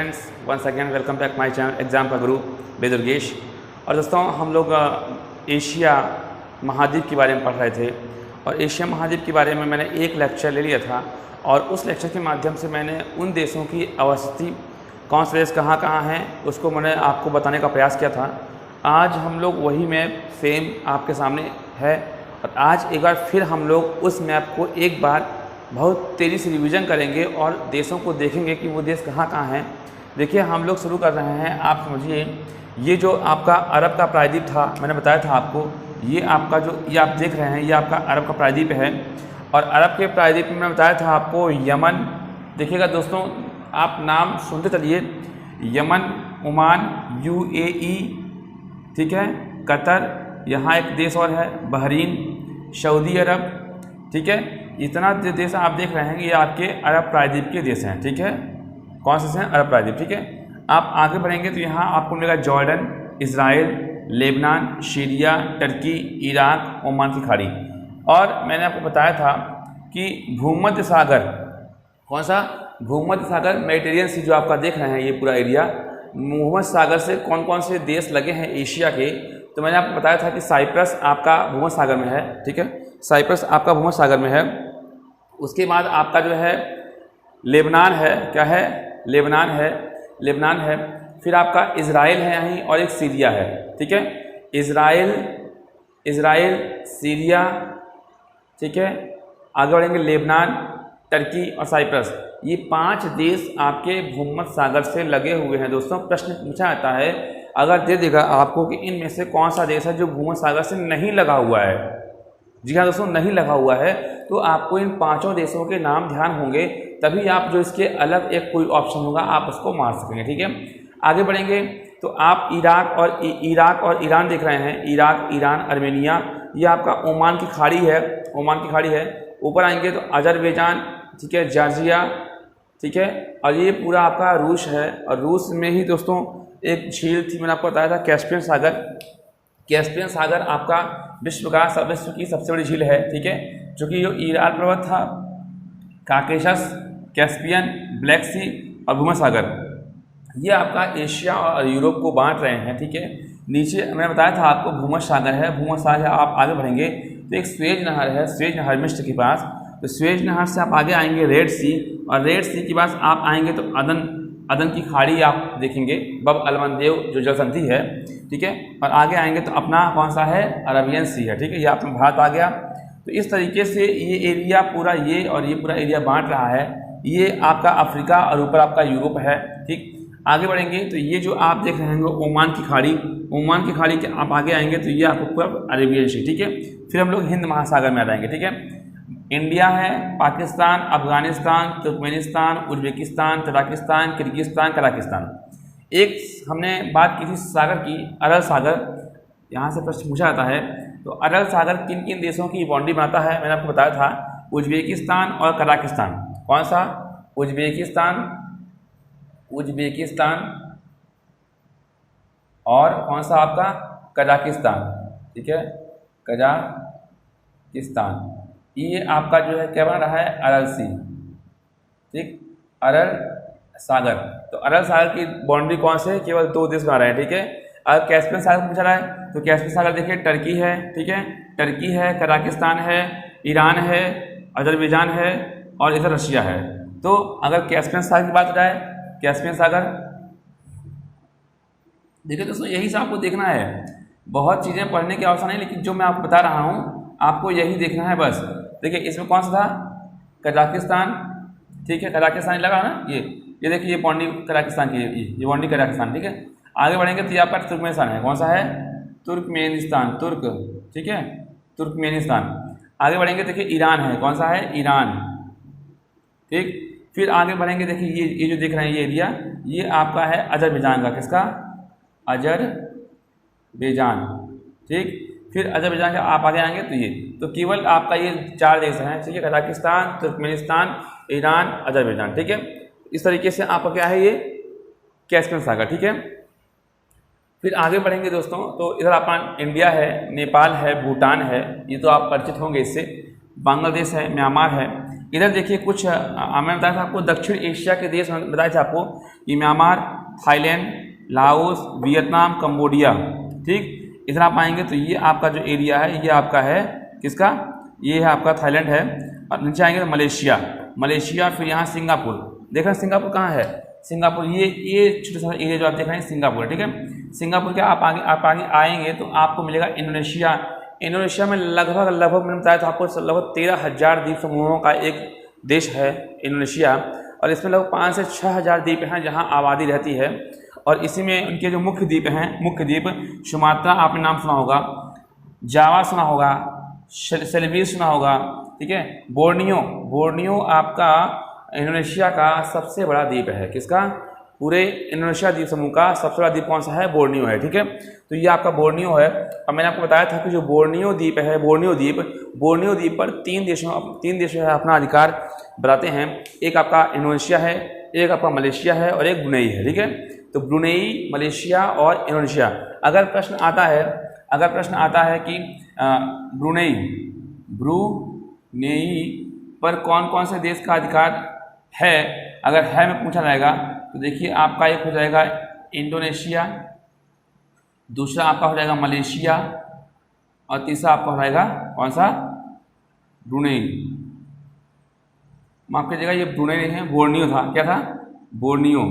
Friends, once again welcome back my channel exam का गुरु वेद दुर्गेश। और दोस्तों, हम लोग एशिया महाद्वीप के बारे में पढ़ रहे थे और एशिया महाद्वीप के बारे में मैंने एक लेक्चर ले लिया था और उस लेक्चर के माध्यम से मैंने उन देशों की अवस्थिति, कौन से देश कहाँ कहाँ हैं, उसको मैंने आपको बताने का प्रयास किया था। आज हम लोग वही मैप सेम आपके सामने है और आज एक बार फिर हम लोग उस मैप को एक बार बहुत तेज़ी से रिवीजन करेंगे और देशों को देखेंगे कि वो देश कहाँ कहाँ हैं। देखिए, हम लोग शुरू कर रहे हैं। आप समझिए, ये जो आपका अरब का प्रायद्वीप था, मैंने बताया था आपको, ये आपका जो ये आप देख रहे हैं, ये आपका अरब का प्रायद्वीप है। और अरब के प्रायद्वीप में मैंने बताया था आपको यमन। देखिएगा दोस्तों, आप नाम सुनते चलिए, यमन, ओमान, UAE, ठीक है, कतर, यहाँ एक देश और है बहरीन, सऊदी अरब, ठीक है। इतना जो देश आप देख रहे हैं ये आपके अरब प्रायद्वीप के देश हैं, ठीक है। कौन से हैं? अरब प्रायद्वीप, ठीक है। आप आगे बढ़ेंगे तो यहाँ आपको मिलेगा Jordan, Israel, Lebanon, Syria, Turkey, Iraq, Oman की खाड़ी। और मैंने आपको बताया था कि भूमध्य सागर, कौन सा? भूमध्य सागर, मेडिटेरियन सी जो आपका देख रहे हैं ये पूरा एरिया, भूमध्य सागर से कौन कौन से देश लगे हैं एशिया के, तो मैंने आपको बताया था कि साइप्रस आपका भूमध्य सागर में है, ठीक है। साइप्रस आपका भूमध्य सागर में है। उसके बाद आपका जो है लेबनान है, क्या है? लेबनान है, लेबनान है। फिर आपका इजराइल है यहीं और एक सीरिया है, ठीक है। इजराइल, सीरिया, ठीक है। आगे बढ़ेंगे लेबनान, टर्की और साइप्रस, ये 5 देश आपके भूमध्य सागर से लगे हुए हैं। दोस्तों, प्रश्न पूछा जाता है, अगर दे देगा आपको कि इनमें से कौन सा देश है जो भूमध्य सागर से नहीं लगा हुआ है। जी हाँ दोस्तों, नहीं लगा हुआ है, तो आपको इन 5 देशों के नाम ध्यान होंगे, तभी आप जो इसके अलग एक कोई ऑप्शन होगा आप उसको मार सकेंगे, ठीक है। आगे बढ़ेंगे तो आप इराक और ईरान देख रहे हैं, इराक, ईरान, अर्मेनिया, ये आपका ओमान की खाड़ी है, ओमान की खाड़ी है। ऊपर आएंगे तो अजरबैजान, ठीक है, जॉर्जिया, ठीक है। और ये पूरा आपका रूस है और रूस में ही दोस्तों एक झील थी, मैंने आपको बताया था, कैस्पियन सागर। कैस्पियन सागर आपका विश्व की सबसे बड़ी झील है, ठीक है, जो कि जो ईरान पर्वत था, काकेशस, कैस्पियन, ब्लैक सी और भूमध्य सागर, ये आपका एशिया और यूरोप को बांट रहे हैं, ठीक है। नीचे मैंने बताया था आपको भूमध्य सागर है, भूमध्य सागर आप आगे बढ़ेंगे तो एक स्वेज नहर है, स्वेज नहर मिस्र के पास, तो स्वेज नहर से आप आगे आएंगे रेड सी, और रेड सी के पास आप आएंगे तो अदन की खाड़ी आप देखेंगे, बब अलमंदेव जो जलसंधि है, ठीक है। और आगे आएंगे तो अपना कौन सा है? अरबियन सी है, ठीक है। ये अपना भारत आ गया। तो इस तरीके से ये एरिया पूरा, ये और ये पूरा एरिया बांट रहा है। ये आपका अफ्रीका और ऊपर आपका यूरोप है, ठीक। आगे बढ़ेंगे तो ये जो आप देख रहे हैं ओमान की खाड़ी, ओमान की खाड़ी के आप आगे आएंगे तो ये आपको पूरा अरेबियन सी, ठीक है। फिर हम लोग हिंद महासागर में आ जाएंगे, ठीक है। इंडिया है, Pakistan, Afghanistan, Turkmenistan, Uzbekistan, Tajikistan, Kyrgyzstan, Kazakhstan. एक हमने बात की थी सागर की, अरल सागर, यहाँ से प्रश्न पूछा जाता है, तो अरल सागर किन किन देशों की बाउंड्री बनाता है? मैंने आपको बताया था, उज्बेकिस्तान और कजाकिस्तान। कौन सा? उज्बेकिस्तान और कौन सा आपका? कजाकिस्तान, ठीक है, कजाकिस्तान। ये आपका जो है क्या बन रहा है? अरल सी, ठीक, अरल सागर। तो अरल सागर की बाउंड्री कौन से? केवल 2 देश बना रहे हैं, ठीक है। अगर कैस्पियन सागर पूछा रहा है तो कैस्पियन सागर देखिए टर्की है, ठीक है, टर्की है, कजाकिस्तान है, ईरान है, अजरबैजान है और इधर रशिया है। तो अगर कैस्पियन सागर की बात जाए, कैस्पियन सागर, देखिए दोस्तों, यही से आपको देखना है, बहुत चीज़ें पढ़ने की आवश्यकता नहीं, लेकिन जो मैं आपको बता रहा हूँ आपको यही देखना है बस। देखिए इसमें कौन सा था? कजाकिस्तान, ठीक है, कजाकिस्तान लगा ना, ये देखिए, ये बाउंड्री कजाकिस्तान की, ये बाउंड्री कजाकिस्तान, ठीक है। आगे बढ़ेंगे तो ये आपका तुर्कमेनिस्तान है, कौन सा है? तुर्कमेनिस्तान, ठीक है, तुर्कमेनिस्तान। आगे बढ़ेंगे देखिए ईरान है, कौन सा है? ईरान, ठीक। फिर आगे बढ़ेंगे देखिए ये जो देख रहे हैं ये एरिया, ये आपका है अजरबैजान का, किसका? अजरबैजान, ठीक। फिर अजरबैजान का आप आगे आएंगे तो ये, तो केवल आपका ये 4 देश हैं, ठीक है, कजाकिस्तान, तुर्कमेनिस्तान, ईरान, अजरबैजान, ठीक है। इस तरीके से आपका क्या है? ये कैस्पियन सागर, ठीक है। फिर आगे बढ़ेंगे दोस्तों तो इधर अपना इंडिया है, नेपाल है, भूटान है, ये तो आप परिचित होंगे इससे, बांग्लादेश है, म्यांमार है। इधर देखिए कुछ मैंने बताया था आपको दक्षिण एशिया के देश बताए थे आपको, ये Myanmar, Thailand, Laos, Vietnam, Cambodia. ठीक, इधर आप आएंगे तो ये आपका जो एरिया है ये आपका है किसका, ये है आपका थाईलैंड है। और नीचे आएंगे तो मलेशिया, फिर यहाँ सिंगापुर। देख रहे हैं सिंगापुर कहाँ है, सिंगापुर ये छोटा सा एरिया जो आप देख रहे हैं सिंगापुर है। ठीक है, सिंगापुर के आप आगे आएंगे तो आपको मिलेगा इंडोनेशिया में लगभग मैंने बताया था आपको लगभग 13,000 द्वीप समूहों का एक देश है इंडोनेशिया। और इसमें लगभग 5 से 6,000 द्वीप हैं जहाँ आबादी रहती है। और इसी में उनके जो मुख्य द्वीप सुमात्रा आपने नाम सुना होगा, जावा सुना होगा, सेलिब्रिस सुना होगा। ठीक है, बोर्नियो आपका इंडोनेशिया का सबसे बड़ा द्वीप है। किसका, पूरे इंडोनेशिया द्वीप समूह का सबसे बड़ा द्वीप कौन सा है, बोर्नियो है। ठीक है, तो ये आपका बोर्नियो है। और मैंने आपको बताया था कि जो बोर्नियो द्वीप है, बोर्नियो द्वीप पर तीन देशों है अपना अधिकार बताते हैं। एक आपका इंडोनेशिया है, एक आपका मलेशिया है और एक ब्रुनेई है। ठीक है, तो ब्रुनेई, मलेशिया और इंडोनेशिया। अगर प्रश्न आता है कि ब्रुनेई पर कौन कौन से देश का अधिकार है, अगर है में पूछा जाएगा तो देखिए आपका एक हो जाएगा इंडोनेशिया, दूसरा आपका हो जाएगा मलेशिया और तीसरा आपका हो जाएगा कौन सा, ब्रुनेई। माफ कीजिएगा, ये ब्रुनेई नहीं है, बोर्नियो था। क्या था, बोर्नियो।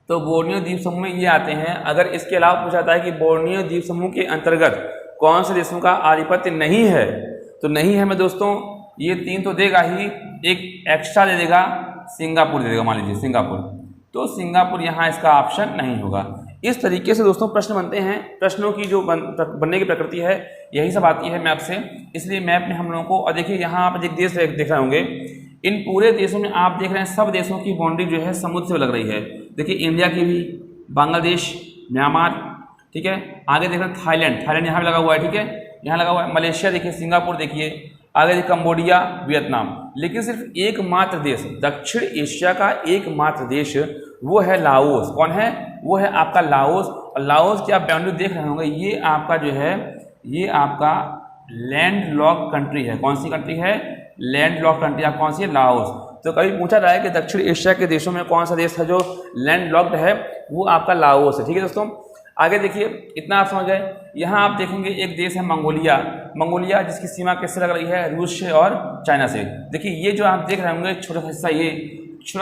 तो बोर्नियो द्वीप समूह में ये आते हैं। अगर इसके अलावा पूछा जाता है कि बोर्नियो द्वीप समूह के अंतर्गत कौन से देशों का आधिपत्य नहीं है, तो नहीं है में दोस्तों ये 3 तो देगा ही, एक एक्स्ट्रा दे देगा, सिंगापुर दे देगा। मान लीजिए सिंगापुर, तो सिंगापुर यहाँ इसका ऑप्शन नहीं होगा। इस तरीके से दोस्तों प्रश्न बनते हैं। प्रश्नों की जो बनने की प्रकृति है यही सब आती है मैप से, इसलिए मैप में हम लोगों को, और देखिए यहाँ आप एक देश देख रहे होंगे, इन पूरे देशों में आप देख रहे हैं सब देशों की बाउंड्री जो है समुद्र से लग रही है। देखिए इंडिया की भी, बांग्लादेश, म्यांमार, ठीक है, आगे देख रहे हैं थाईलैंड यहाँ लगा हुआ है। ठीक है, यहाँ लगा हुआ है, मलेशिया देखिए, सिंगापुर देखिए, आगे देखिए कंबोडिया, वियतनाम। लेकिन सिर्फ एकमात्र देश, दक्षिण एशिया का एकमात्र देश वो है लाओस। कौन है, वो है आपका लाओस। और लाओस की आप बाउंड्री देख रहे होंगे, ये आपका जो है ये आपका लैंड लॉक कंट्री है। कौन सी कंट्री है, लैंड लॉक कंट्री। आप कौन सी है, लाओस। तो कभी पूछा जाए कि दक्षिण एशिया के देशों में कौन सा देश है जो लैंड लॉक्ड है, वो आपका लाओस है। ठीक है दोस्तों, आगे देखिए, इतना आप समझ गए। यहाँ आप देखेंगे एक देश है मंगोलिया, जिसकी सीमा किससे लग रही है, रूस से और चाइना से। देखिए ये जो आप देख रहे होंगे छोटा सा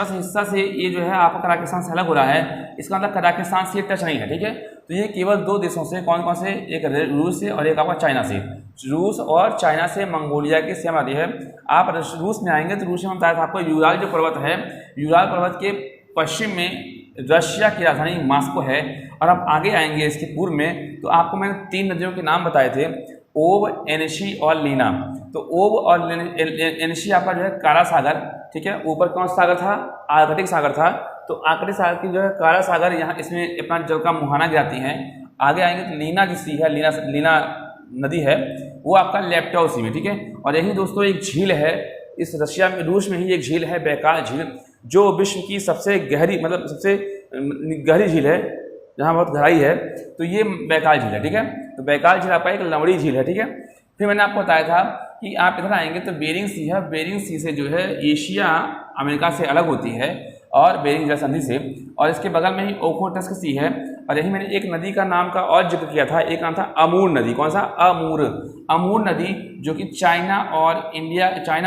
हिस्सा से ये जो है आपका कजाकिस्तान से अलग हो रहा है। इसका मतलब कजाकिस्तान से टच नहीं है। ठीक है, तो ये केवल 2 देशों से, कौन कौन से, एक रूस से और एक आपका चाइना से। रूस और चाइना से मंगोलिया की सीमा आती है। आप रूस में आएंगे तो रूस में बताया था आपको यूराल जो पर्वत है, यूराल पर्वत के पश्चिम में रशिया की राजधानी मॉस्को है। और आप आगे आएंगे इसके पूर्व में तो आपको मैंने 3 नदियों के नाम बताए थे, ओब, एनशी और लीना। तो ओब और एनशी आपका जो है काला सागर। ठीक है, ऊपर कौन सा सागर था, आर्कटिक सागर था। तो आर्कटिक सागर की जो है काला सागर, यहाँ इसमें अपना जल का मुहाना गिराती हैं। आगे आएंगे तो लीना की सी है, लीना नदी है, वो आपका लेप्टाओ सी में। ठीक है, और यही दोस्तों एक झील है इस रशिया में, रूस में ही एक झील है, बैकाल झील, जो विश्व की सबसे गहरी, मतलब सबसे गहरी झील है, जहाँ बहुत गहराई है। तो ये बैकाल झील है। ठीक है, तो बैकाल झील आपका एक लवड़ी झील है। ठीक है, फिर मैंने आपको बताया था कि आप इधर आएंगे तो बेरिंग सी है, बेरिंग सी से जो है एशिया अमेरिका से अलग होती है और बेरिंग जल संधि से। और इसके बगल में ही ओखोटस्क सी है। और यही मैंने एक नदी का नाम का और जिक्र किया था, एक नाम था अमूर नदी। कौन सा, अमूर नदी, जो कि चाइना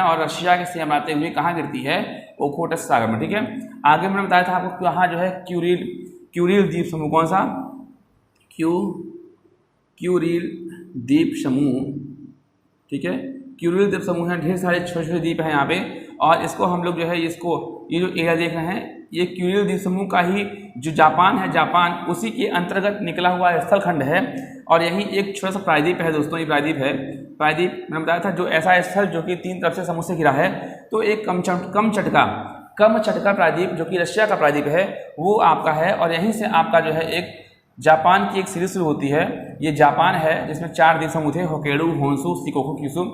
और रशिया के सीमा बनाते हुए कहाँ गिरती है, ओखोटस्क सागर में। ठीक है, आगे मैंने बताया था आपको यहाँ जो है क्यूरिल द्वीप समूह। कौन सा, क्यूरिल द्वीप समूह। ठीक है, क्यूरिल द्वीप समूह है, ढेर सारे छोटे छोटे द्वीप हैं यहाँ पे। और इसको हम लोग जो है ये जो एरिया देख रहे हैं, ये क्यूरिल द्वीप समूह का ही जो जापान है, जापान उसी के अंतर्गत निकला हुआ स्थल खंड है। और यही एक छोटा सा प्रायद्वीप है दोस्तों, ये प्रायद्वीप मैंने बताया था, जो ऐसा स्थल जो कि 3 तरफ से समुद्र से घिरा है। तो एक कमचटका प्रायद्वीप, जो कि रशिया का प्रायद्वीप है, वो आपका है। और यहीं से आपका जो है एक जापान की एक सीरीज शुरू होती है। ये जापान है जिसमें 4 द्वीप समूह थे, होक्काइडो, होन्शु, शिकोकू, क्यूशु।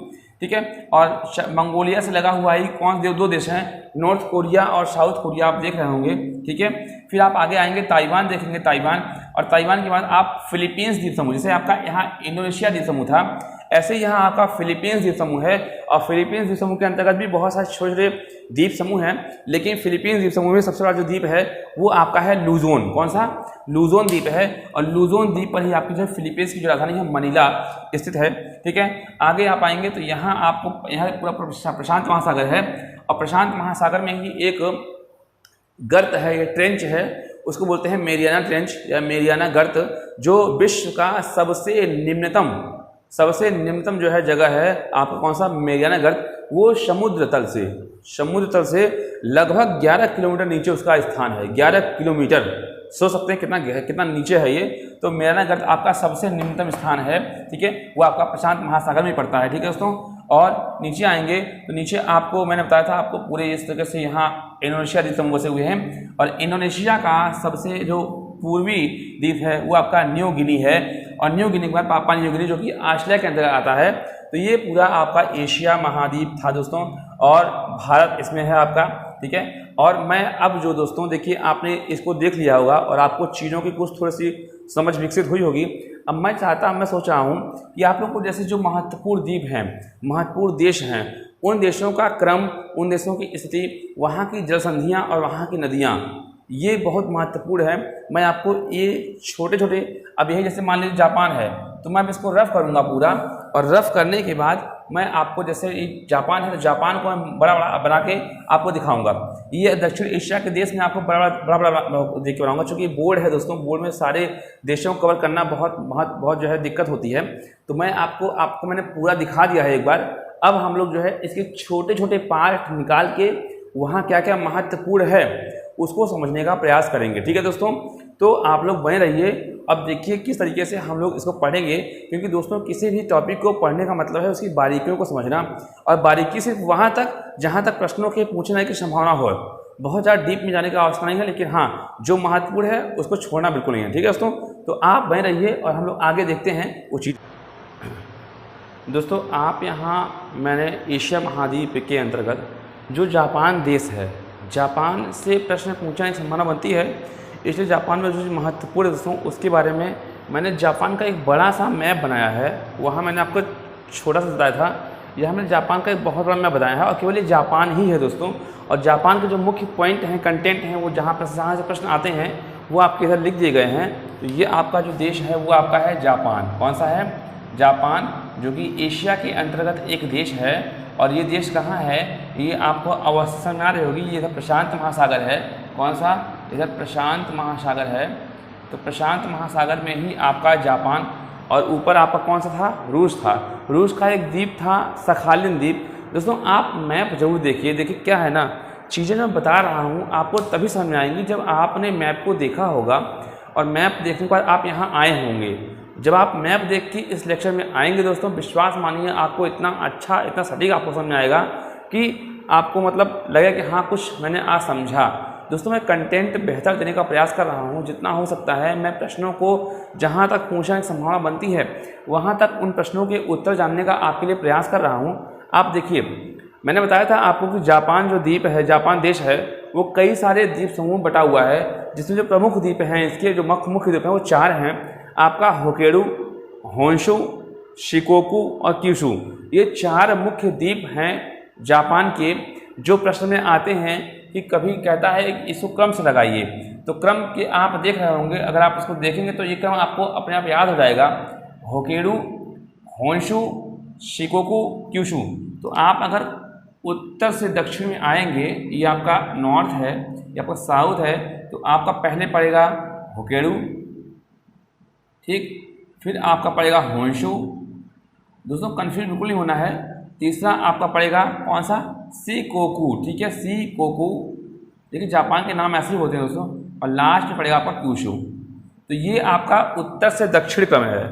ठीक है, और मंगोलिया से लगा हुआ ही कौन 2 देश हैं, नॉर्थ कोरिया और साउथ कोरिया, आप देख रहे होंगे। ठीक है, फिर आप आगे आएंगे ताइवान देखेंगे, ताइवान। और ताइवान के बाद आप फिलीपींस द्वीप समूह, जैसे आपका यहाँ इंडोनेशिया द्वीप समूह था, ऐसे ही यहाँ आपका फिलीपींस द्वीप समूह है, और फिलीपींस द्वीप समूह के अंतर्गत भी बहुत सारे छोटे छोटे द्वीप समूह हैं, लेकिन फिलीपींस द्वीप समूह में सबसे बड़ा जो द्वीप है वो आपका है लूजोन। कौन सा? लूजोन द्वीप है, और लूजोन द्वीप पर ही आपकी जो फिलीपींस की जो राजधानी है मनीला स्थित है। ठीक है, आगे आप आएंगे तो यहाँ आपको यहाँ पूरा प्रशांत महासागर है, और प्रशांत महासागर में ही एक गर्त है, ये ट्रेंच है, उसको बोलते हैं मेरियाना ट्रेंच या मेरियाना गर्त, जो विश्व का सबसे निम्नतम जो है जगह है आपका कौन सा? मेरियाना गर्त। वो समुद्र तल से लगभग 11 किलोमीटर नीचे उसका स्थान है। 11 किलोमीटर, सोच सकते हैं कितना नीचे है ये। तो मेरियाना गर्त आपका सबसे निम्नतम स्थान है। ठीक है, वो आपका प्रशांत महासागर में पड़ता है। ठीक है दोस्तों, और नीचे आएंगे तो नीचे आपको मैंने बताया था आपको पूरे इस तरह से यहाँ इंडोनेशिया द्वीप समूह से हुए हैं, और इंडोनेशिया का सबसे जो पूर्वी द्वीप है वो आपका न्यू गिनी है, और न्यू गिनी के बाद पापुआ न्यू गिनी जो कि ऑस्ट्रेलिया के अंतर्गत आता है। तो ये पूरा आपका एशिया महाद्वीप था दोस्तों, और भारत इसमें है आपका। ठीक है, और मैं अब जो दोस्तों देखिए आपने इसको देख लिया होगा और आपको चीज़ों की कुछ थोड़ी सी समझ विकसित हुई होगी। अब मैं सोच रहा हूँ कि आप लोग को जैसे जो महत्वपूर्ण द्वीप हैं, महत्वपूर्ण देश हैं, उन देशों का क्रम, उन देशों की स्थिति, वहाँ की जलसंधियाँ और वहाँ की नदियाँ, ये बहुत महत्वपूर्ण है। मैं आपको ये छोटे छोटे, अब यही जैसे मान लीजिए जापान है, तो मैं इसको रफ करूँगा पूरा, और रफ करने के बाद मैं आपको जैसे जापान है तो जापान को मैं बड़ा बड़ा बना के आपको दिखाऊंगा। ये दक्षिण एशिया के देश में आपको बड़ा बड़ा देख के बनाऊंगा, क्योंकि बोर्ड है दोस्तों, बोर्ड में सारे देशों को कवर करना बहुत जो है दिक्कत होती है। तो मैं आपको मैंने पूरा दिखा दिया है एक बार। अब हम लोग जो है इसके छोटे छोटे पार्ट निकाल के वहाँ क्या क्या महत्वपूर्ण है उसको समझने का प्रयास करेंगे। ठीक है दोस्तों, तो आप लोग बने रहिए। अब देखिए किस तरीके से हम लोग इसको पढ़ेंगे, क्योंकि दोस्तों किसी भी टॉपिक को पढ़ने का मतलब है उसकी बारीकियों को समझना, और बारीकी सिर्फ वहाँ तक जहाँ तक प्रश्नों के पूछने की संभावना हो। बहुत ज़्यादा डीप में जाने की आवश्यकता नहीं है, लेकिन हाँ जो महत्वपूर्ण है उसको छोड़ना बिल्कुल नहीं है। ठीक है दोस्तों, तो आप बने रहिए और हम लोग आगे देखते हैं वो चीज़। दोस्तों आप यहाँ मैंने एशिया महाद्वीप के अंतर्गत जो जापान देश है, जापान से प्रश्न पूछने की संभावना बनती है, इसलिए जापान में जो महत्वपूर्ण दोस्तों उसके बारे में मैंने जापान का एक बड़ा सा मैप बनाया है। वहाँ मैंने आपको छोटा सा बताया था, यहाँ मैंने जापान का एक बहुत बड़ा मैप बनाया है, और केवल ये जापान ही है दोस्तों। और जापान के जो मुख्य पॉइंट हैं, कंटेंट हैं, वो जहाँ से प्रश्न आते हैं वो आपके इधर लिख दिए गए हैं। तो ये आपका जो देश है वो आपका है जापान। कौन सा है? जापान, जो कि एशिया के अंतर्गत एक देश है। और ये देश कहाँ है? ये आपको अवस्था में आ रही होगी, ये इधर प्रशांत महासागर है। कौन सा? इधर प्रशांत महासागर है। तो प्रशांत महासागर में ही आपका जापान, और ऊपर आपका कौन सा था? रूस था। रूस का एक द्वीप था सखालिन द्वीप। दोस्तों आप मैप जरूर देखिए क्या है ना, चीज़ें मैं बता रहा हूँ आपको तभी समझ में आएंगी जब आपने मैप को देखा होगा, और मैप देखने के बाद आप यहाँ आए होंगे। जब आप मैप देख के इस लेक्चर में आएंगे दोस्तों, विश्वास मानिए आपको इतना अच्छा, इतना सटीक आपको समझ में आएगा कि आपको मतलब लगेगा कि हाँ कुछ मैंने आज समझा। दोस्तों मैं कंटेंट बेहतर देने का प्रयास कर रहा हूँ, जितना हो सकता है मैं प्रश्नों को जहाँ तक पूछने की संभावना बनती है वहाँ तक उन प्रश्नों के उत्तर जानने का आपके लिए प्रयास कर रहा हूँ। आप देखिए, मैंने बताया था आपको कि जापान जो द्वीप है, जापान देश है, वो कई सारे द्वीप समूह बटा हुआ है, जिसमें जो प्रमुख द्वीप हैं, इसके जो मुख्य द्वीप हैं वो 4 हैं। आपका होक्काइडो, होन्शु, शिकोकू और क्यूशू, ये 4 मुख्य द्वीप हैं जापान के, जो प्रश्न में आते हैं कि कभी कहता है कि इसको क्रम से लगाइए। तो क्रम के आप देख रहे होंगे, अगर आप इसको देखेंगे तो ये क्रम आपको अपने आप याद हो जाएगा। Hokkaido, Honshu, Shikoku, Kyushu. तो आप अगर उत्तर से दक्षिण में आएंगे, ये आपका नॉर्थ है, ये आपका साउथ है, तो आपका पहले पड़ेगा होक्काइडो, ठीक, फिर आपका पड़ेगा होन्शु। दोस्तों कंफ्यूज बिल्कुल नहीं होना है। तीसरा आपका पड़ेगा कौन सा? शिकोकू, ठीक है, शिकोकू। देखिए जापान के नाम ऐसे ही होते हैं दोस्तों। और लास्ट में पड़ेगा आपका क्यूशू। तो ये आपका उत्तर से दक्षिण क्रम है।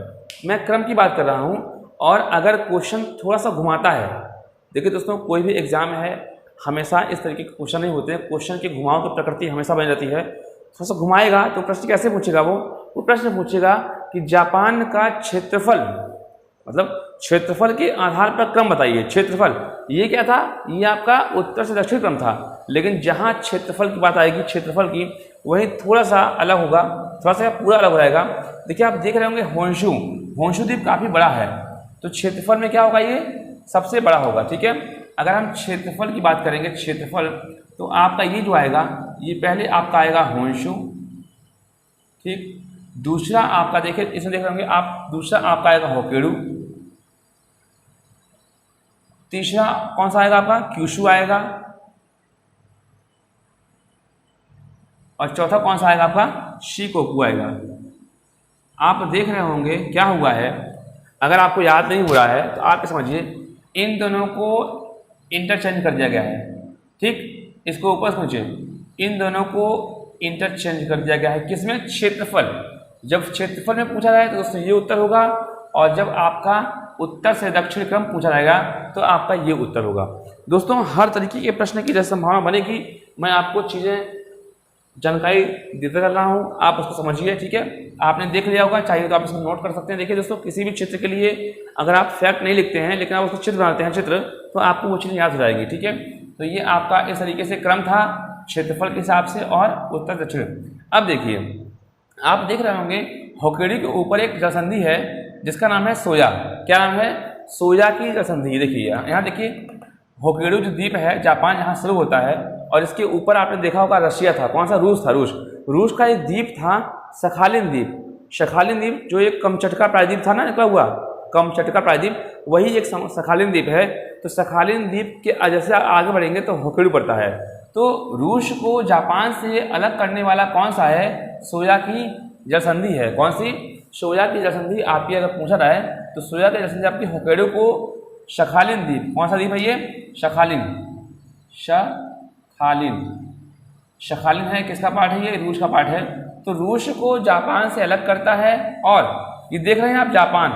मैं क्रम की बात कर रहा हूँ, और अगर क्वेश्चन थोड़ा सा घुमाता है, देखिए दोस्तों कोई भी एग्जाम है हमेशा इस तरीके के क्वेश्चन नहीं होते। क्वेश्चन के घुमाव की प्रकृति हमेशा बनी रहती है। थोड़ा सा घुमाएगा तो प्रश्न कैसे पूछेगा? वो प्रश्न पूछेगा कि जापान का क्षेत्रफल, मतलब क्षेत्रफल के आधार पर क्रम बताइए। क्षेत्रफल ये क्या था? ये आपका उत्तर से दक्षिण क्रम था। लेकिन जहाँ क्षेत्रफल की बात आएगी, क्षेत्रफल की, वही थोड़ा सा अलग होगा, थोड़ा सा पूरा अलग हो जाएगा। देखिए आप देख रहे होंगे होन्शु, होन्शु द्वीप काफ़ी बड़ा है। तो क्षेत्रफल में क्या होगा, ये सबसे बड़ा होगा। ठीक है, अगर हम क्षेत्रफल की बात करेंगे, क्षेत्रफल, तो आपका ये जो आएगा, ये पहले आपका आएगा होंशु, ठीक। दूसरा आपका देखिए, इसमें देख रहे होंगे आप, दूसरा आपका आएगा होकेडू। तीसरा कौन सा आएगा आपका, क्यूशु आएगा। और चौथा कौन सा आएगा आपका, शिकोकू आएगा। आप देख रहे होंगे क्या हुआ है, अगर आपको याद नहीं हो रहा है तो आप समझिए इन दोनों को इंटरचेंज कर दिया गया है। ठीक, इसको ऊपर समझिए, इन दोनों को इंटरचेंज कर दिया गया है। किसमें, क्षेत्रफल। जब क्षेत्रफल में पूछा जाए तो दोस्तों ये उत्तर होगा, और जब आपका उत्तर से दक्षिण क्रम पूछा जाएगा तो आपका ये उत्तर होगा। दोस्तों हर तरीके के प्रश्न की जैसे संभावना बनेगी, मैं आपको चीज़ें जानकारी देता चल रहा हूँ, आप उसको समझिए। ठीक है, आपने देख लिया होगा, चाहिए तो आप इसको नोट कर सकते हैं। देखिए दोस्तों, किसी भी चित्र के लिए अगर आप फैक्ट नहीं लिखते हैं लेकिन आप उसको चित्र बनाते हैं चित्र, तो आपको वो चीज़ याद हो जाएगी। ठीक है, तो ये आपका इस तरीके से क्रम था क्षेत्रफल के हिसाब से और उत्तर दक्षिण। अब देखिए, आप देख रहे होंगे होकेडू के ऊपर एक जलसंधि है जिसका नाम है सोया। क्या नाम है, सोया की जलसंधि। देखिए यहाँ देखिए, होकेडू जो द्वीप है जापान यहाँ शुरू होता है, और इसके ऊपर आपने देखा होगा रशिया था, कौन सा, रूस था। रूस का एक द्वीप था सखालिन द्वीप। सखालिन द्वीप जो एक कमचटका प्रायद्वीप था ना निकला हुआ, कमचटका प्रायद्वीप, वही एक सखालिन द्वीप है। तो सखालिन द्वीप के जैसे आगे बढ़ेंगे तो होकेडू पड़ता है। तो रूस को जापान से अलग करने वाला कौन सा है, सोया की जलसंधि है। कौन सी, सोया की जलसंधि। आपकी अगर पूछा रहा है तो सोया की जलसंधि आपकी होकेडू को सखालिन द्वीप, कौन सा द्वीप है ये, सखालिन। सखालिन है, किसका पार्ट है ये, रूस का पार्ट है। तो रूस को जापान से अलग करता है, और ये देख रहे हैं आप जापान,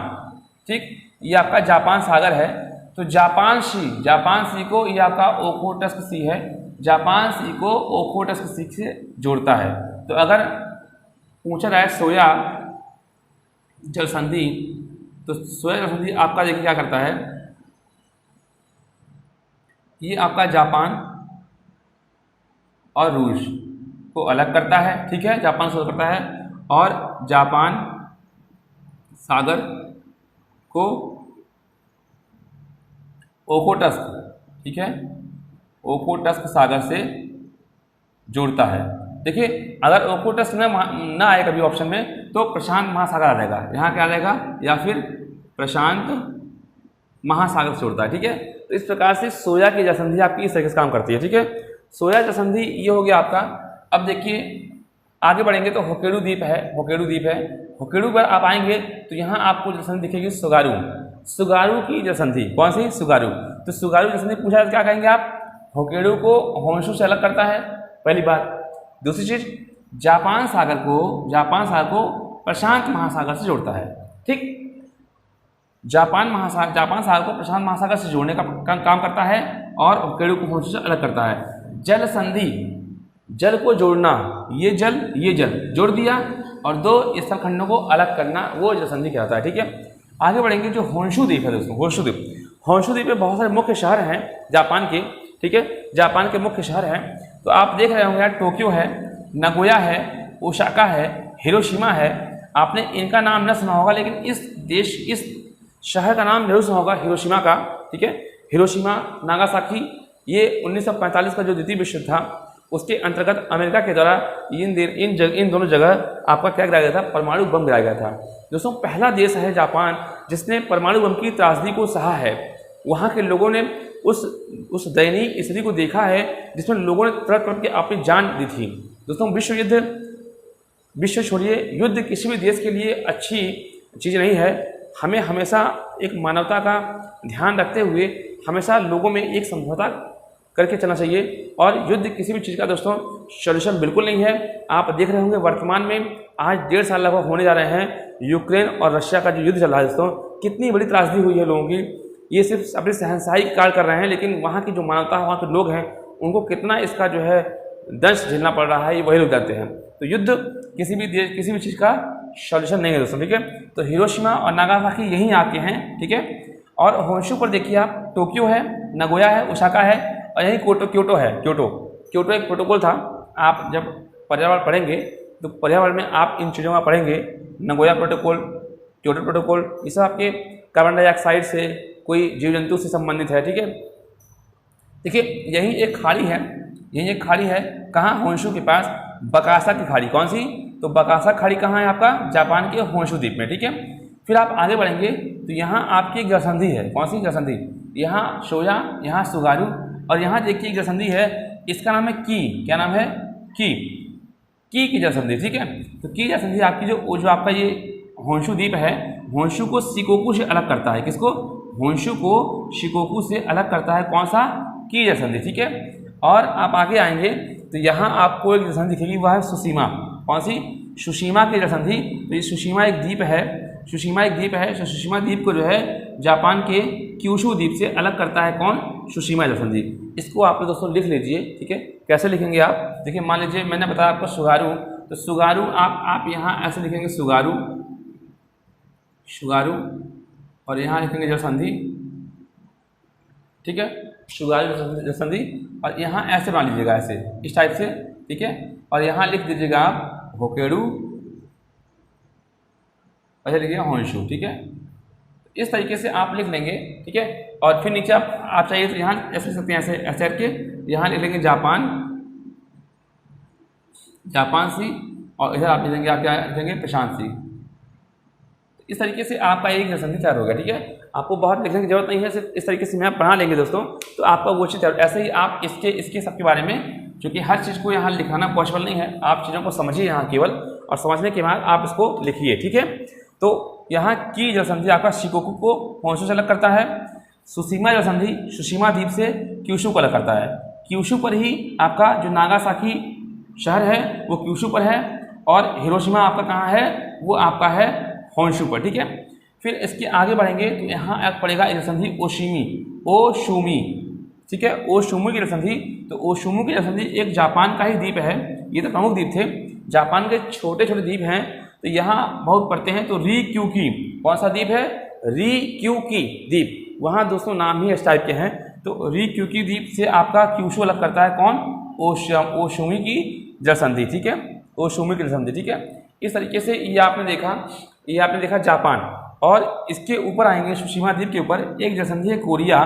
ठीक, ये आपका जापान सागर है। तो जापान सी को, ये आपका ओखोटस्क सी है, जापान सी को ओखोटस्क सी से जोड़ता है। तो अगर पूछा जाए सोया जलसंधि, तो सोया जलसंधि आपका देखिए क्या करता है, ये आपका जापान और रूस को अलग करता है। ठीक है, जापान से अलग करता है, और जापान सागर को ओखोटस्क, ठीक है, ओखोटस्क सागर से जोड़ता है। देखिए, अगर ओखोटस्क ना आए कभी ऑप्शन में तो प्रशांत महासागर आ जाएगा। यहाँ क्या आ जाएगा, या फिर प्रशांत महासागर से जोड़ता है। ठीक है, तो इस प्रकार से सोया की जलसंधि आपकी इस तरीके से काम करती है। ठीक है, सोया जलसंधि ये हो गया आपका। अब देखिए आगे बढ़ेंगे तो होकेडू द्वीप है, होकेडू पर आप आएंगे तो यहाँ आपको जलसंधि दिखेगी सुगारू की जलसंधि। कौन सी, सुगारू। तो सुगारू जलसंधि पूछा तो क्या कहेंगे आप, होकेडू को होंशु से अलग करता है, पहली बात। दूसरी चीज, जापान सागर को प्रशांत महासागर से जोड़ता है। ठीक, जापान सागर को प्रशांत महासागर से जोड़ने का काम करता है, और होकेडू को होंशु से अलग करता है। जल संधि, जल को जोड़ना, ये जल जोड़ दिया, और दो स्थलखंडों को अलग करना, वो जल संधि कहलाता है। ठीक है, आगे बढ़ेंगे। जो होंशु द्वीप है दोस्तों, होंशु द्वीप में बहुत सारे मुख्य शहर हैं जापान के। ठीक है, जापान के मुख्य शहर हैं, तो आप देख रहे होंगे यार, टोक्यो है, नगोया है, ओसाका है, हिरोशिमा है। आपने इनका नाम न सुना होगा, लेकिन इस शहर का नाम जरूर सुना होगा, हिरोशिमा का। ठीक है, हिरोशिमा, नागासाकी, ये 1945 का जो द्वितीय विश्व युद्ध था उसके अंतर्गत अमेरिका के द्वारा इन दोनों जगह आपका क्या गिराया गया था, परमाणु बम गिराया गया था। दोस्तों पहला देश है जापान जिसने परमाणु बम की त्रासदी को सहा है। वहाँ के लोगों ने उस दयनीय स्थिति को देखा है जिसमें लोगों ने तड़प तड़प के अपनी जान दी थी। दोस्तों विश्व छोड़िए, युद्ध किसी भी देश के लिए अच्छी चीज़ नहीं है। हमें हमेशा एक मानवता का ध्यान रखते हुए हमेशा लोगों में एक समझौता करके चलना चाहिए, और युद्ध किसी भी चीज़ का दोस्तों सॉल्यूशन बिल्कुल नहीं है। आप देख रहे होंगे वर्तमान में आज 1.5 साल लगभग होने जा रहे हैं, यूक्रेन और रशिया का जो युद्ध चल रहा है दोस्तों, कितनी बड़ी त्रासदी हुई है लोगों की। ये सिर्फ अपनी सहनशाही कार्य कर रहे हैं, लेकिन वहाँ की जो मानवता, वहाँ के लोग हैं, उनको कितना इसका जो है दंश झेलना पड़ रहा है, ये वही लोग जानते हैं। तो युद्ध किसी भी चीज़ का सॉल्यूशन नहीं है दोस्तों। ठीक है, तो हिरोशिमा और नागासाकी यहीं आके हैं। ठीक है, और होंशु पर देखिए आप, टोक्यो है, नगोया है, ओसाका है, और यहीं क्योटो है। क्योटो एक प्रोटोकॉल था। आप जब पर्यावरण पढ़ेंगे तो पर्यावरण में आप इन चीज़ों का पढ़ेंगे, नगोया प्रोटोकॉल, क्योटो प्रोटोकॉल, ये सब आपके कार्बन डाइऑक्साइड से, कोई जीव जंतु से संबंधित है। ठीक है, देखिए यही एक खाड़ी है, यही एक खाड़ी है कहाँ, होंशु के पास, बकासा की खाड़ी। कौन सी, तो बकासा खाड़ी कहाँ है आपका, जापान के होंशु द्वीप में। ठीक है, फिर आप आगे बढ़ेंगे तो यहाँ आपकी जलसंधि है। कौन सी जलसंधि, यहाँ शोया, यहाँ सुगारू, और यहाँ देखिए जलसंधि है, इसका नाम है की, क्या नाम है, की जलसंधि। ठीक है, तो की जलसंधि आपकी जो आपका ये होंशु द्वीप है, होंशु को शिकोकू से अलग करता है। किसको, होंशु को शिकोकू से अलग करता है कौन सा, की जलसंधि। ठीक है, और आप आगे आएंगे तो यहाँ आपको एक जलसंधि दिखेगी, वह है सुशीमा। कौन सी, सुशीमा की जलसंधि। तो ये सुशीमा एक द्वीप है, सुशीमा एक द्वीप है। सुशीमा द्वीप को जो है जापान के क्यूशू द्वीप से अलग करता है कौन, सुशीमा जलसंधि। इसको आप दोस्तों लिख लीजिए। ठीक है, कैसे लिखेंगे आप, देखिए मान लीजिए मैंने बताया आपको सुगारू, तो सुगारू आप यहाँ ऐसे लिखेंगे सुगारू, सुगारू, और यहाँ लिखेंगे जलसंधि। ठीक है, सुगारू जलसंधि, और यहाँ ऐसे मान लीजिएगा, ऐसे इस टाइप से। ठीक है, और यहाँ लिख दीजिएगा आप होकेरू, ऐसे लिखिए होंशु। ठीक है, इस तरीके से आप लिख लेंगे। ठीक है, और फिर नीचे आप चाहिए तो यहाँ ऐसे लिख सकते हैं, ऐसे करके यहाँ लिख लेंगे जापान, जापान सी, और इधर आप लिखेंगे, आप क्या लिखेंगे, प्रशांत सी। इस तरीके से आपका एक जलसंधि तैयार होगा। ठीक है, आपको बहुत लिखने की जरूरत नहीं है, सिर्फ इस तरीके से मैं आप पढ़ा लेंगे दोस्तों, तो आपका वो चीज़। ऐसे ही आप इसके सबके बारे में, क्योंकि हर चीज़ को यहाँ लिखाना पॉसिबल नहीं है, आप चीज़ों को समझिए यहाँ केवल, और समझने के बाद आप इसको लिखिए। ठीक है, तो यहाँ की जलसंधि आपका शिकोकू को होंशु से अलग करता है, सुशीमा जलसंधि सुशीमा द्वीप से क्यूशू को अलग करता है। क्यूशू पर ही आपका जो नागासाकी शहर है वो क्यूशू पर है, और हिरोशिमा आपका कहाँ है, वो आपका है होंशु पर। ठीक है, फिर इसके आगे बढ़ेंगे तो यहाँ एक पड़ेगा एक जलसंधि ओशिमी, ओशुमी। ठीक है, ओशुमी की जलसंधि, तो ओशुमी की जलसंधि एक जापान का ही द्वीप है, ये तो प्रमुख द्वीप थे, जापान के छोटे छोटे द्वीप हैं, तो यहाँ बहुत पड़ते हैं। तो रीक्यूकी, कौन सा द्वीप है, रीक्यूकी द्वीप, वहाँ दोस्तों नाम ही इस टाइप के हैं। तो रीक्यूकी द्वीप से आपका क्यूशू अलग करता है कौन, ओशुमी की जलसंधि। ठीक है, ओशुमी की जलसंधि। ठीक है, इस तरीके से ये आपने देखा जापान, और इसके ऊपर आएंगे सुशीमा द्वीप के ऊपर एक जलसंधि है कोरिया,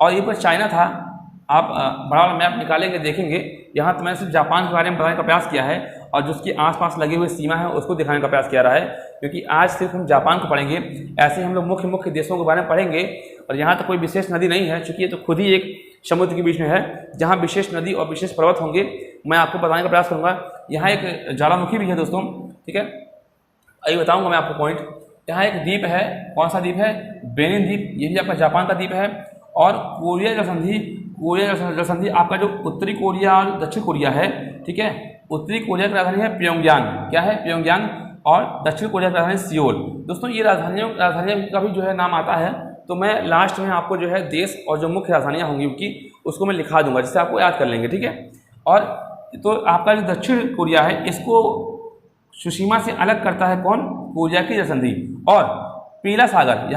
और ये पर चाइना था। आप बड़ा वाला मैप निकालेंगे देखेंगे, यहाँ तो मैंने सिर्फ जापान के बारे में बताने का प्रयास किया है, और जो उसके आसपास लगे हुए सीमा है उसको दिखाने का प्रयास किया रहा है, क्योंकि आज सिर्फ हम जापान को पढ़ेंगे, ऐसे हम लोग मुख्य देशों के बारे में पढ़ेंगे। और यहाँ तो कोई विशेष नदी नहीं है, चूँकि ये तो खुद ही एक समुद्र के बीच में है, जहाँ विशेष नदी और विशेष पर्वत होंगे, मैं आपको बताने का प्रयास करूँगा। यहाँ एक ज्वालामुखी भी है दोस्तों। ठीक है, अभी बताऊँगा मैं आपको पॉइंट। यहाँ एक द्वीप है, कौन सा द्वीप है, बेनिन द्वीप, ये भी आपका जापान का द्वीप है। और कोरिया जलसंधि आपका जो उत्तरी कोरिया और दक्षिण कोरिया है। ठीक है, उत्तरी कोरिया की राजधानी है प्योंगयांग, क्या है, प्योंगयांग, और दक्षिण कोरिया की राजधानी सियोल। दोस्तों ये राजधानियों का भी जो है नाम आता है, तो मैं लास्ट में आपको जो है देश और जो मुख्य राजधानियाँ होंगी उनकी, उसको मैं लिखा दूंगा, जिससे आपको याद कर लेंगे। ठीक है, और तो आपका जो दक्षिण कोरिया है, इसको सुशीमा से अलग करता है कौन, कोरिया की जलसंधि। और पीला सागर,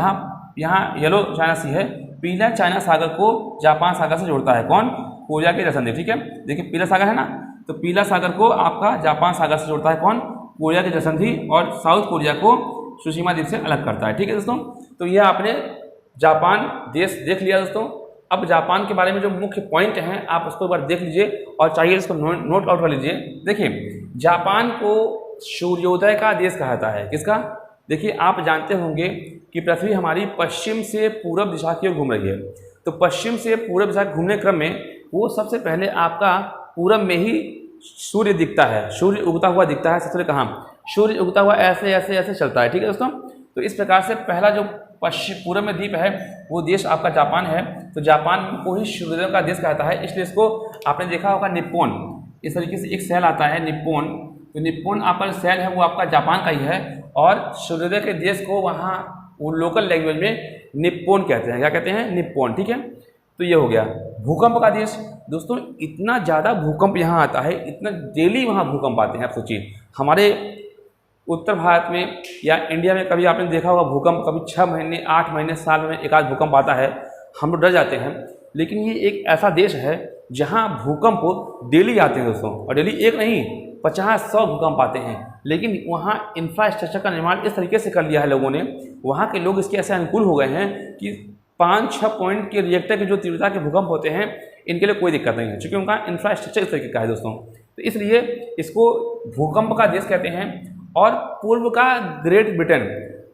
यहाँ येलो चाइना सी है, पीला चाइना सागर को जापान सागर से जोड़ता है कौन, कोरिया की जलसंधि। ठीक है, देखिए पीला सागर है ना, तो पीला सागर को आपका जापान सागर से जोड़ता है कौन, कोरिया की जलसंधि, और साउथ कोरिया को सुशीमा द्वीप से अलग करता है। ठीक है दोस्तों, तो यह आपने जापान देश देख लिया दोस्तों। अब जापान के बारे में जो मुख्य पॉइंट हैं आप उसको एक बार देख लीजिए, और चाहिए इसको नोट आउट कर लीजिए। देखिए जापान को सूर्योदय का देश कहा जाता है, किसका, देखिए आप जानते होंगे कि पृथ्वी हमारी पश्चिम से पूर्व दिशा की ओर घूम रही है, तो पश्चिम से पूर्व दिशा घूमने क्रम में वो सबसे पहले आपका पूरब में ही सूर्य दिखता है, सूर्य उगता हुआ दिखता है। सबसे कहाँ सूर्य उगता हुआ ऐसे ऐसे ऐसे चलता है। ठीक है दोस्तों, तो इस प्रकार से पहला जो पश्चिम पूर्व में द्वीप है वो देश आपका जापान है। तो जापान को ही सूर्योदय का देश कहता है, इसलिए इसको आपने देखा होगा निप्पोन, इस तरीके से एक शैल आता है निप्पोन, तो निप्पोन आपका शैल है वो आपका जापान का ही है, और सूर्योदय के देश को वहाँ वो लोकल लैंग्वेज में निप्पोन कहते हैं। क्या कहते हैं, निप्पोन। ठीक है, तो ये हो गया भूकंप का देश। दोस्तों इतना ज़्यादा भूकंप यहाँ आता है, इतना डेली वहाँ भूकंप आते हैं। आप सोचिए हमारे उत्तर भारत में या इंडिया में कभी आपने देखा होगा भूकंप, कभी 6 महीने 8 महीने साल में एक आध भूकंप आता है, हम लोग डर जाते हैं। लेकिन ये एक ऐसा देश है जहाँ भूकंप डेली आते हैं दोस्तों, और डेली एक नहीं 50-100 भूकंप आते हैं, लेकिन वहाँ इंफ्रास्ट्रक्चर का निर्माण इस तरीके से कर लिया है लोगों ने, वहाँ के लोग इसके ऐसे अनुकूल हो गए हैं कि 5-6 पॉइंट के रिएक्टर के जो तीव्रता के भूकंप होते हैं इनके लिए कोई दिक्कत नहीं है, क्योंकि उनका इंफ्रास्ट्रक्चर इस तरीके का है दोस्तों। तो इसलिए इसको भूकंप का देश कहते हैं। और पूर्व का ग्रेट ब्रिटेन,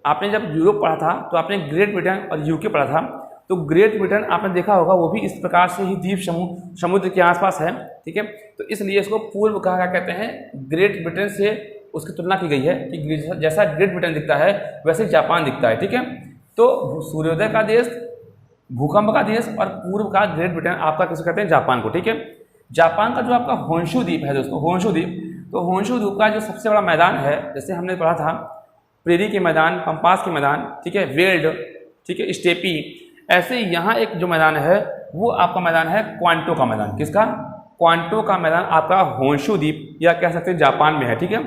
आपने जब यूरोप पढ़ा था तो आपने ग्रेट ब्रिटेन और यूके पढ़ा था, तो ग्रेट ब्रिटेन आपने देखा होगा वो भी इस प्रकार से ही द्वीप समूह समुद्र के आसपास है, ठीक है। तो इसलिए इसको पूर्व का क्या कहते हैं, ग्रेट ब्रिटेन से उसकी तुलना की गई है कि जैसा ग्रेट ब्रिटेन दिखता है वैसे जापान दिखता है, ठीक है। तो सूर्योदय का देश, भूकंप का देश और पूर्व का ग्रेट ब्रिटेन आपका किसे कहते हैं, जापान को, ठीक है। जापान का जो आपका होन्शु द्वीप है दोस्तों, होन्शु द्वीप, तो होन्शु द्वीप का जो सबसे बड़ा मैदान है, जैसे हमने पढ़ा था प्रेरी के मैदान, पंपास के मैदान, ठीक है, वेल्ड, ठीक है, स्टेपी, ऐसे यहाँ एक जो मैदान है वो आपका मैदान है क्वांटो का मैदान। किसका? क्वांटो का मैदान आपका होन्शु द्वीप या कह सकते हैं जापान में है, ठीक है।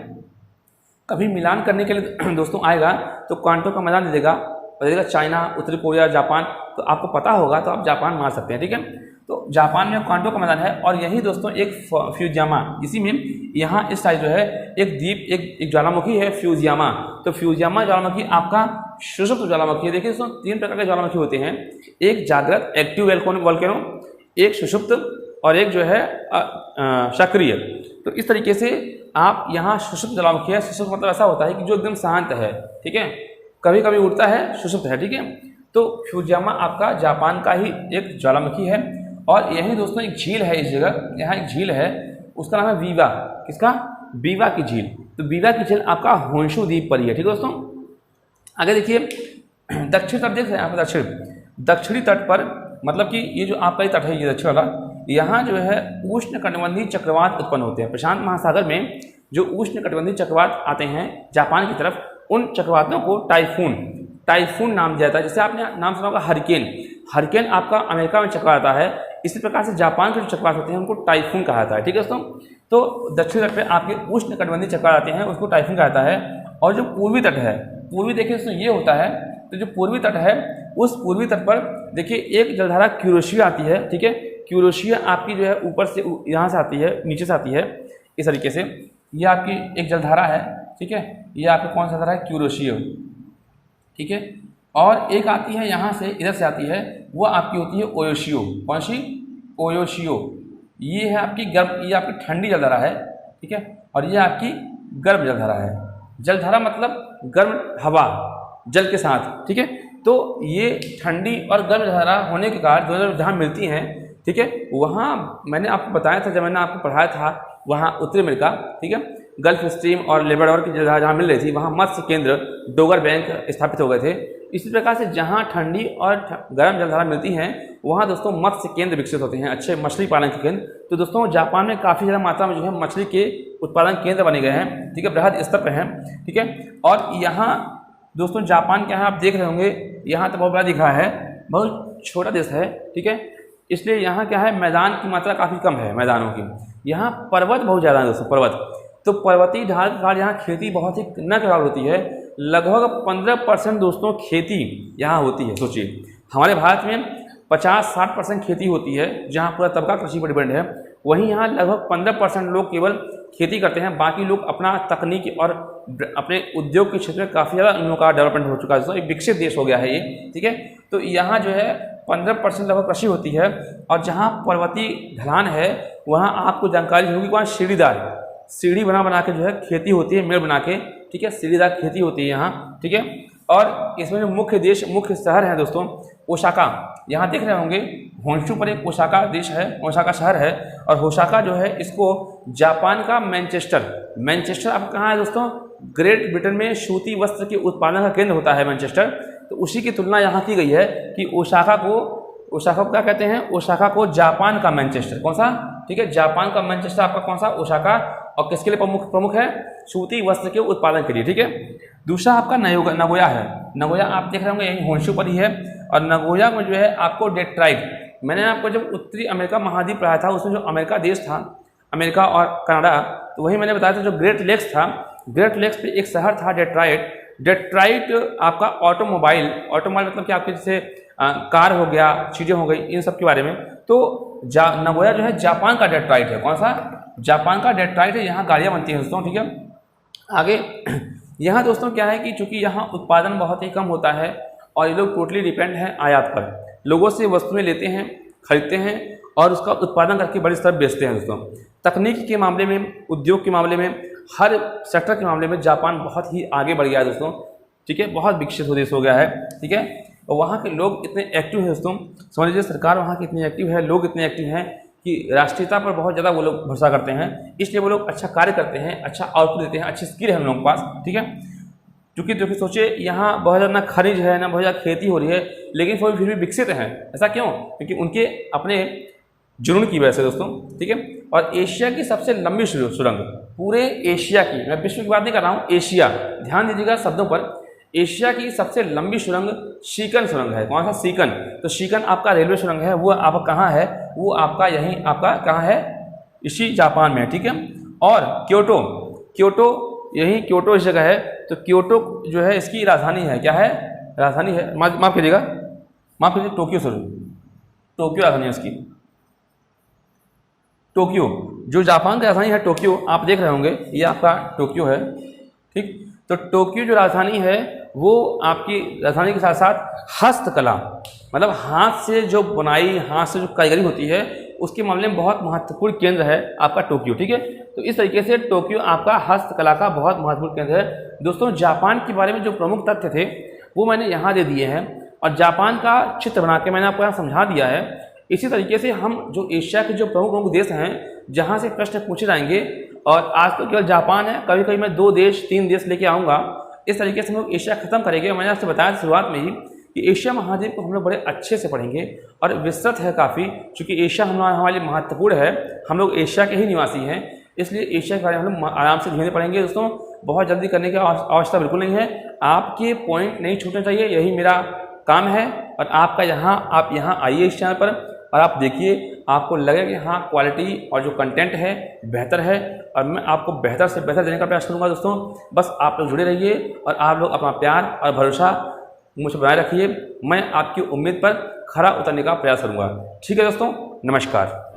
कभी मिलान करने के लिए दोस्तों आएगा तो क्वांटो का मैदान दे देगा, चाइना, उत्तरी कोरिया, जापान, तो आपको पता होगा तो आप जापान मार सकते हैं, ठीक है। तो जापान में क्वांटो का मैदान है और यही दोस्तों एक फ्यूजियामा, इसी में यहाँ इस साइड जो है एक द्वीप, एक ज्वालामुखी है फ्यूजियामा। तो फ्यूजियामा ज्वालामुखी आपका सुषुप्त ज्वालामुखी है। देखिए दोस्तों 3 प्रकार के ज्वालामुखी होते हैं, एक जागृत एक्टिव वोल्केनो, एक सुषुप्त और एक जो है सक्रिय। तो इस तरीके से आप यहाँ सुषुप्त ज्वालामुखी है, सुषुप्त मतलब ऐसा होता है कि जो एकदम शांत है, ठीक है, कभी कभी उड़ता है, सुषुप्त है, ठीक है। तो फ्यूजियामा आपका जापान का ही एक ज्वालामुखी है और यही दोस्तों एक झील है, इस जगह यहाँ एक झील है, उसका नाम है वीवा। किसका? वीवा की झील। तो वीवा की झील आपका होन्शु द्वीप पर ही है, ठीक है दोस्तों। आगे देखिए दक्षिण तट देख रहे हैं आप, दक्षिणी तट पर, मतलब कि ये जो आपका ही तट है, ये दक्षिण वाला, यहाँ जो है उष्णकटिबंधीय चक्रवात उत्पन्न होते हैं। प्रशांत महासागर में जो उष्णकटिबंधीय चक्रवात आते हैं जापान की तरफ, उन चक्रवातों को टाइफून नाम दिया जाता है। जैसे आपने नाम सुना होगा हरिकेन आपका अमेरिका में चक्रवात आता है, इसी प्रकार से जापान के जो चक्रवात होते हैं उनको टाइफून कहा जाता है, ठीक है दोस्तों। तो दक्षिण तट पे आपके उष्णकटिबंधीय चक्रवात आते हैं, उसको टाइफून कहा जाता है। और जो पूर्वी तट है, पूर्वी देखिए दोस्तों ये होता है, तो जो पूर्वी तट है उस पूर्वी तट पर देखिए एक जलधारा क्यूरोशिया आती है, ठीक है। क्यूरोशिया आपकी जो है ऊपर से यहाँ से आती है, नीचे से आती है, इस तरीके से ये आपकी एक जलधारा है, ठीक है। ये आपकी कौन सा धारा है? क्यूरोशिया, ठीक है। और एक आती है यहाँ से, इधर से आती है, वो आपकी होती है ओयोशियो। कौन सी? ओयोशियो। ये है आपकी गर्म, ये आपकी ठंडी जलधारा है, ठीक है। और ये आपकी गर्म जलधारा है। जलधारा मतलब गर्म हवा जल के साथ, ठीक है। तो ये ठंडी और गर्म जलधारा होने के कारण दोनों जहाँ मिलती हैं, ठीक है, वहाँ मैंने आपको बताया था, जब मैंने आपको पढ़ाया था, वहाँ उत्तरी अमेरिका, ठीक है, गल्फ स्ट्रीम और लेबराडोर की जलधारा जहाँ मिल रही थी, वहाँ मत्स्य केंद्र, डोगर बैंक स्थापित हो गए थे। इसी प्रकार से जहाँ ठंडी और गर्म जलधारा मिलती हैं वहाँ दोस्तों मत्स्य केंद्र विकसित होते हैं, अच्छे मछली पालन के केंद्र। तो दोस्तों जापान में काफ़ी ज़्यादा मात्रा में जो है मछली के उत्पादन केंद्र बने गए हैं, ठीक है, बृहद स्तर पर हैं, ठीक है। और यहाँ दोस्तों जापान के यहाँ आप देख रहे होंगे, यहाँ तो बहुत बड़ा दिख रहा है, बहुत छोटा देश है, ठीक है। इसलिए यहाँ क्या है, मैदान की मात्रा काफ़ी कम है, मैदानों की। यहाँ पर्वत बहुत ज़्यादा है दोस्तों, पर्वत। तो पर्वतीय ढाल के कारण यहाँ खेती बहुत ही न केवल होती है, लगभग 15% दोस्तों खेती यहाँ होती है। सोचिए हमारे भारत में 50-60% खेती होती है, जहाँ पूरा तबका कृषि पर डिपेंड है, वहीं यहाँ लगभग 15% लोग केवल खेती करते हैं, बाकी लोग अपना तकनीकी और अपने उद्योग के क्षेत्र में काफ़ी ज़्यादा उनका डेवलपमेंट हो चुका है दोस्तों, एक विकसित देश हो गया है ये, ठीक है। तो यहाँ जो है 15% लगभग कृषि होती है। और जहाँ पर्वतीय ढलान है वहाँ आपको जानकारी होगी, वहाँ सीढ़ी बना के जो है खेती होती है, मेड़ बना के, ठीक है, सीढ़ीदार खेती होती है यहाँ, ठीक है। और इसमें जो मुख्य शहर है दोस्तों ओसाका, यहाँ देख रहे होंगे होन्शु पर एक ओसाका देश है, ओसाका शहर है। और ओसाका जो है इसको जापान का मैनचेस्टर आपका कहाँ है दोस्तों? ग्रेट ब्रिटेन में सूती वस्त्र के उत्पादन का केंद्र होता है मैनचेस्टर। तो उसी की तुलना यहाँ की गई है कि ओसाका को क्या कहते हैं? ओसाका को जापान का मैनचेस्टर। कौन सा? ठीक है, जापान का मैनचेस्टर आपका कौन सा? ओसाका। और किसके लिए प्रमुख है? सूती वस्त्र के उत्पादन के लिए, ठीक है। दूसरा आपका नगोया है। नगोया आप देख रहे होंगे यही होन्शु पर ही है। और नगोया में जो है आपको डेट्राइट, मैंने आपको जब उत्तरी अमेरिका महाद्वीप पढ़ाया था उसमें जो अमेरिका देश था, अमेरिका और कनाडा, तो वही मैंने बताया था जो ग्रेट लेक्स था, ग्रेट लेक्स पे एक शहर था डेट्राइट आपका ऑटोमोबाइल मतलब कि आपके जैसे कार हो गया, चीज़ें हो गई, इन सब के बारे में। तो नगोया जो है जापान का डेट्राइट है। कौन सा? जापान का डेट्रॉइट है, यहाँ गाड़ियाँ बनती हैं दोस्तों, ठीक है। आगे यहाँ दोस्तों क्या है कि चूँकि यहाँ उत्पादन बहुत ही कम होता है और ये लोग टोटली डिपेंड हैं आयात पर, लोगों से वस्तुएं लेते हैं, खरीदते हैं और उसका उत्पादन करके बड़ी स्तर बेचते हैं दोस्तों। तकनीक के मामले में, उद्योग के मामले में, हर सेक्टर के मामले में जापान बहुत ही आगे बढ़ गया है दोस्तों, ठीक है, बहुत विकसित देश हो गया है, ठीक है। और वहाँ के लोग इतने एक्टिव हैं दोस्तों, समझ लीजिए सरकार वहाँ की इतनी एक्टिव है, लोग इतने एक्टिव हैं कि राष्ट्रीयता पर बहुत ज़्यादा वो लोग भरोसा करते हैं, इसलिए वो लोग अच्छा कार्य करते हैं, अच्छा आउटपुट देते हैं, अच्छी स्किल है हम लोगों के पास, ठीक है। क्योंकि देखिए सोचिए यहाँ बहुत ज़्यादा ना खनिज है, ना बहुत ज़्यादा खेती हो रही है, लेकिन फिर भी विकसित हैं। ऐसा क्यों? क्योंकि उनके अपने जुनून की वजह से दोस्तों, ठीक है। और एशिया की सबसे लंबी सुरंग, पूरे एशिया की, मैं विश्व की बात नहीं कर रहा हूँ, एशिया, ध्यान दीजिएगा शब्दों पर, एशिया की सबसे लंबी सुरंग शिकन सुरंग है। कौन सा? शिकन। तो शिकन आपका रेलवे सुरंग है, वो आपका कहाँ है? वो आपका यहीं आपका कहाँ है? इसी जापान में, ठीक है। और क्योटो, क्योटो यही क्योटो इस जगह है, तो क्योटो जो है इसकी राजधानी है, क्या है? राजधानी है, माफ़ कीजिएगा, माफ़ कीजिए, टोक्यो सर, टोक्यो राजधानी है उसकी, टोक्यो, जो जापान की राजधानी है टोक्यो, आप देख रहे होंगे ये आपका टोक्यो है, ठीक। तो टोक्यो जो राजधानी है वो आपकी राजधानी के साथ साथ हस्तकला, मतलब हाथ से जो बुनाई, हाथ से जो कारीगरी होती है, उसके मामले में बहुत महत्वपूर्ण केंद्र है आपका टोक्यो, ठीक है। तो इस तरीके से टोक्यो आपका हस्तकला का बहुत महत्वपूर्ण केंद्र है दोस्तों। जापान के बारे में जो प्रमुख तथ्य थे वो मैंने यहाँ दे दिए हैं और जापान का चित्र बना के मैंने आपको यहाँ समझा दिया है। इसी तरीके से हम जो एशिया के जो प्रमुख देश हैं जहाँ से प्रश्न पूछे जाएंगे, और आज तो केवल जापान है, कभी कभी मैं 2 देश 3 देश लेके आऊँगा, इस तरीके से हम लोग एशिया खत्म करेंगे। मैंने आपसे बताया शुरुआत में ही कि एशिया महाद्वीप को हम लोग बड़े अच्छे से पढ़ेंगे और विस्तृत है काफ़ी, क्योंकि एशिया हमारे लिए महत्वपूर्ण है, हम लोग एशिया के ही निवासी हैं, इसलिए एशिया के बारे में हम लोग आराम से धीरे पढ़ेंगे दोस्तों। बहुत जल्दी करने की आवश्यकता बिल्कुल नहीं है, आपके पॉइंट नहीं छूटने चाहिए, यही मेरा काम है। और आपका आप यहाँ आइए इस चैनल पर और आप देखिए, आपको लगेगा कि हाँ क्वालिटी और जो कंटेंट है बेहतर है, और मैं आपको बेहतर से बेहतर देने का प्रयास करूँगा दोस्तों। बस आप लोग जुड़े रहिए और आप लोग अपना प्यार और भरोसा मुझे बनाए रखिए, मैं आपकी उम्मीद पर खरा उतरने का प्रयास करूँगा। ठीक है दोस्तों, नमस्कार।